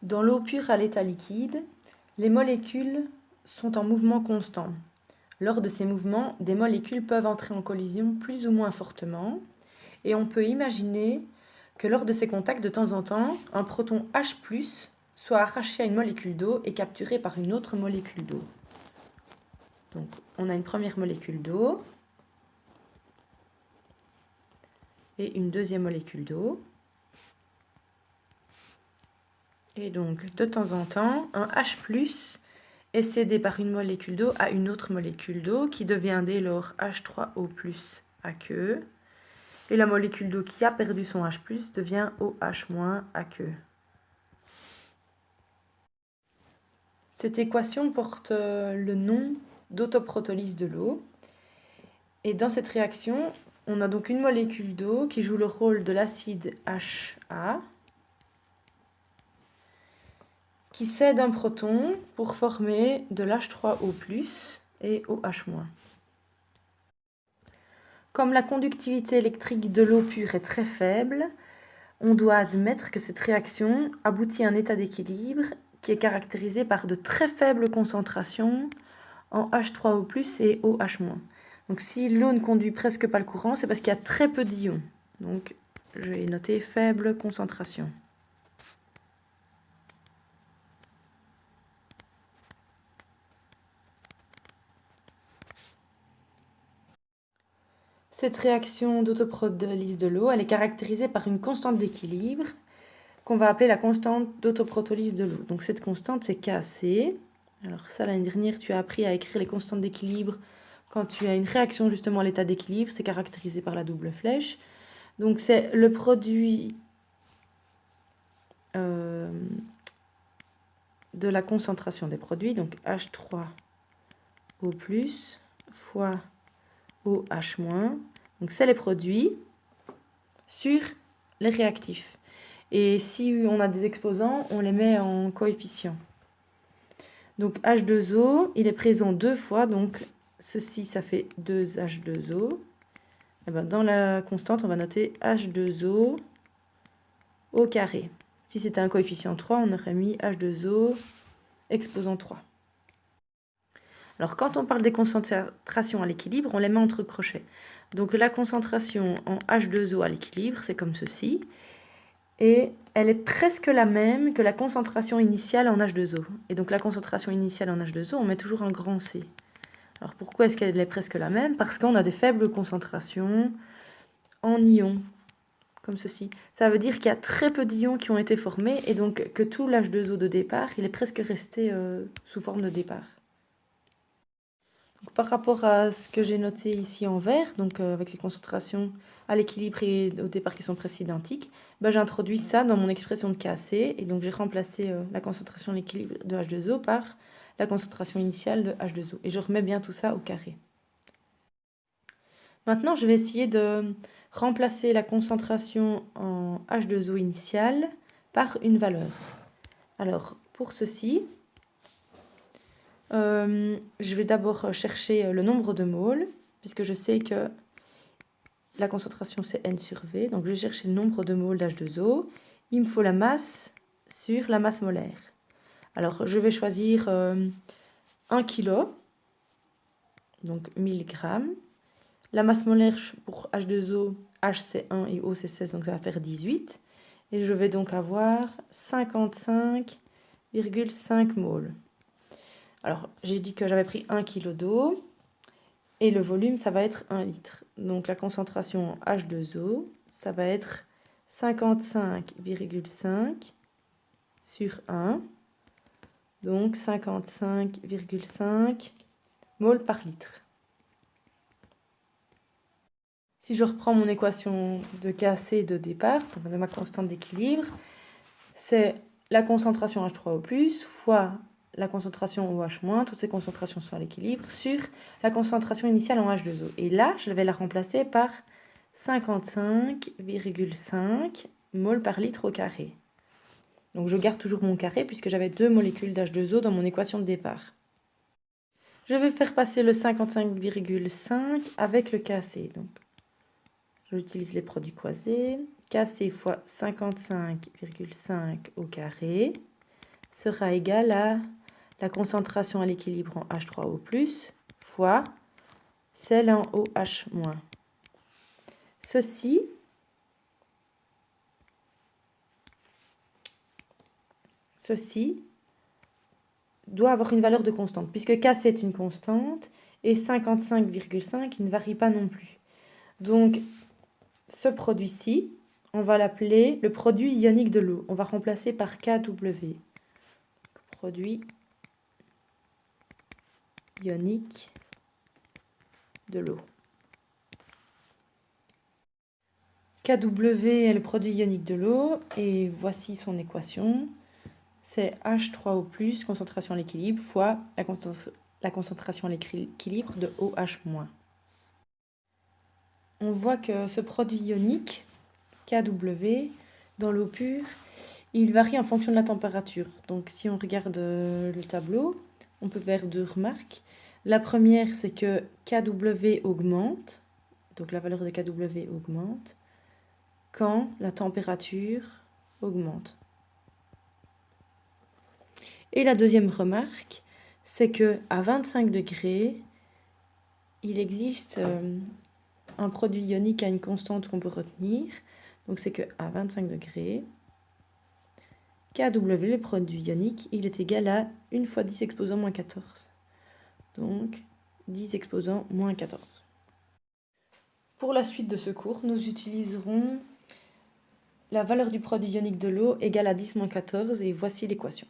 Dans l'eau pure à l'état liquide, les molécules sont en mouvement constant. Lors de ces mouvements, des molécules peuvent entrer en collision plus ou moins fortement, et on peut imaginer que lors de ces contacts, de temps en temps, un proton H+, soit arraché à une molécule d'eau et capturé par une autre molécule d'eau. Donc, on a une première molécule d'eau et une deuxième molécule d'eau. Et donc, de temps en temps, un H+ est cédé par une molécule d'eau à une autre molécule d'eau qui devient dès lors H3O+ aqueux. Et la molécule d'eau qui a perdu son H+ devient OH- aqueux. Cette équation porte le nom d'autoprotolyse de l'eau. Et dans cette réaction, on a donc une molécule d'eau qui joue le rôle de l'acide HA, qui cède un proton pour former de l'H3O+ et OH-. Comme la conductivité électrique de l'eau pure est très faible, on doit admettre que cette réaction aboutit à un état d'équilibre qui est caractérisé par de très faibles concentrations en H3O+ et OH-. Donc si l'eau ne conduit presque pas le courant, c'est parce qu'il y a très peu d'ions. Donc je vais noter faible concentration. Cette réaction d'autoprotolyse de l'eau, elle est caractérisée par une constante d'équilibre qu'on va appeler la constante d'autoprotolyse de l'eau. Donc cette constante, c'est Kc. Alors ça, l'année dernière, tu as appris à écrire les constantes d'équilibre quand tu as une réaction justement à l'état d'équilibre. C'est caractérisé par la double flèche. Donc c'est le produit de la concentration des produits, donc H3O+ fois OH-. Donc c'est les produits sur les réactifs. Et si on a des exposants, on les met en coefficient. Donc H2O, il est présent deux fois, donc ceci, ça fait 2H2O. Et ben, dans la constante, on va noter H2O au carré. Si c'était un coefficient 3, on aurait mis H2O exposant 3. Alors quand on parle des concentrations à l'équilibre, on les met entre crochets. Donc la concentration en H2O à l'équilibre, c'est comme ceci. Et elle est presque la même que la concentration initiale en H2O. Et donc la concentration initiale en H2O, on met toujours un grand C. Alors pourquoi est-ce qu'elle est presque la même? Parce qu'on a des faibles concentrations en ions, comme ceci. Ça veut dire qu'il y a très peu d'ions qui ont été formés, et donc que tout l'H2O de départ, il est presque resté sous forme de départ. Donc, par rapport à ce que j'ai noté ici en vert, donc avec les concentrations à l'équilibre et au départ qui sont presque identiques, ben, j'ai introduit ça dans mon expression de Kc, et donc j'ai remplacé la concentration à l'équilibre de H2O par la concentration initiale de H2O. Et je remets bien tout ça au carré. Maintenant, je vais essayer de remplacer la concentration en H2O initiale par une valeur. Alors, pour ceci, je vais d'abord chercher le nombre de moles, puisque je sais que la concentration c'est N sur V, donc je vais chercher le nombre de moles d'H2O. Il me faut la masse sur la masse molaire. Alors, je vais choisir 1 kg, donc 1000 grammes. La masse molaire pour H2O, H c'est 1 et O c'est 16, donc ça va faire 18. Et je vais donc avoir 55,5 moles. Alors, j'ai dit que j'avais pris 1 kg d'eau. Et le volume, ça va être 1 litre. Donc la concentration en H2O, ça va être 55,5 sur 1. Donc 55,5 moles par litre. Si je reprends mon équation de Kc de départ, de ma constante d'équilibre, c'est la concentration H3O+, fois la concentration OH-, toutes ces concentrations sont à l'équilibre, sur la concentration initiale en H2O. Et là, je vais la remplacer par 55,5 moles par litre au carré. Donc je garde toujours mon carré puisque j'avais deux molécules d'H2O dans mon équation de départ. Je vais faire passer le 55,5 avec le Kc. Donc, j'utilise les produits croisés. Kc fois 55,5 au carré. sera égal à la concentration à l'équilibre en H3O+, fois celle en OH-. Ceci doit avoir une valeur de constante, puisque K c'est une constante, et 55,5 ne varie pas non plus. Donc, ce produit-ci, on va l'appeler le produit ionique de l'eau. On va remplacer par KW. Produit ionique de l'eau. KW est le produit ionique de l'eau, et voici son équation. C'est H3O+, concentration à l'équilibre, fois la concentration à l'équilibre de OH-. On voit que ce produit ionique, KW, dans l'eau pure, il varie en fonction de la température. Donc si on regarde le tableau, on peut faire deux remarques. La première, c'est que KW augmente, donc la valeur de KW augmente, quand la température augmente. Et la deuxième remarque, c'est que à 25 degrés, il existe un produit ionique à une constante qu'on peut retenir. Donc c'est qu'à 25 degrés, KW, le produit ionique, il est égal à 1 fois 10 exposant moins 14. Donc 10 exposant moins 14. Pour la suite de ce cours, nous utiliserons la valeur du produit ionique de l'eau égale à 10 moins 14 et voici l'équation.